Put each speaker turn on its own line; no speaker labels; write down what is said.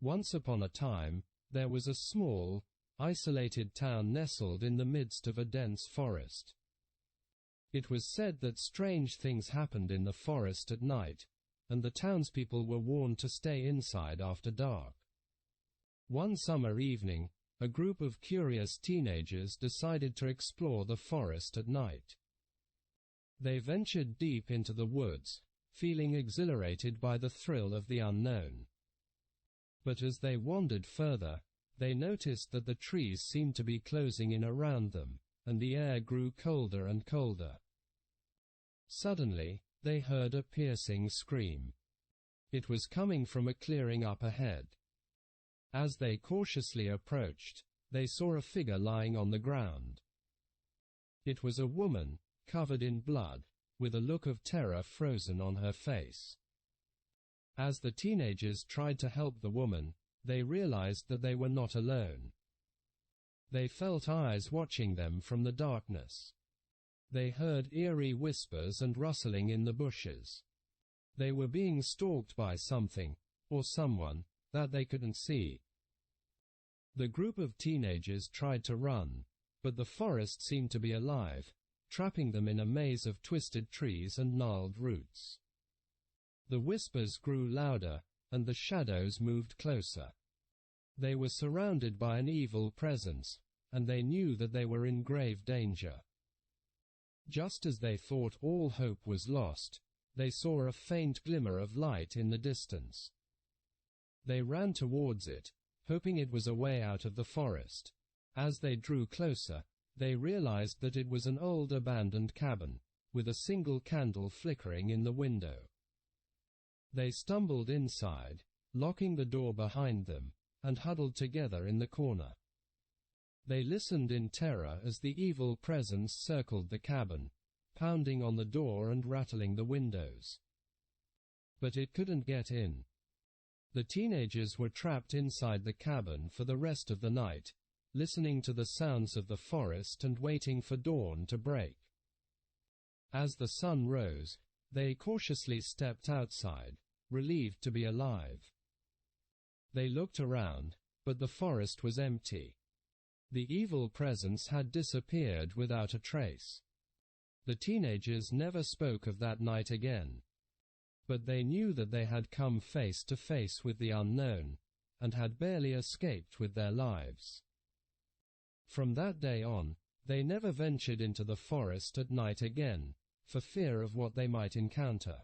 Once upon a time, there was a small, isolated town nestled in the midst of a dense forest. It was said that strange things happened in the forest at night, and the townspeople were warned to stay inside after dark. One summer evening, a group of curious teenagers decided to explore the forest at night. They ventured deep into the woods, feeling exhilarated by the thrill of the unknown. But as they wandered further, they noticed that the trees seemed to be closing in around them, and the air grew colder and colder. Suddenly, they heard a piercing scream. It was coming from a clearing up ahead. As they cautiously approached, they saw a figure lying on the ground. It was a woman, covered in blood, with a look of terror frozen on her face. As the teenagers tried to help the woman, they realized that they were not alone. They felt eyes watching them from the darkness. They heard eerie whispers and rustling in the bushes. They were being stalked by something, or someone, that they couldn't see. The group of teenagers tried to run, but the forest seemed to be alive, trapping them in a maze of twisted trees and gnarled roots. The whispers grew louder, and the shadows moved closer. They were surrounded by an evil presence, and they knew that they were in grave danger. Just as they thought all hope was lost, they saw a faint glimmer of light in the distance. They ran towards it, hoping it was a way out of the forest. As they drew closer, they realized that it was an old abandoned cabin, with a single candle flickering in the window. They stumbled inside, locking the door behind them, and huddled together in the corner. They listened in terror as the evil presence circled the cabin, pounding on the door and rattling the windows. But it couldn't get in. The teenagers were trapped inside the cabin for the rest of the night, listening to the sounds of the forest and waiting for dawn to break. As the sun rose, they cautiously stepped outside, relieved to be alive. They looked around, but the forest was empty. The evil presence had disappeared without a trace. The teenagers never spoke of that night again. But they knew that they had come face to face with the unknown, and had barely escaped with their lives. From that day on, they never ventured into the forest at night again, for fear of what they might encounter.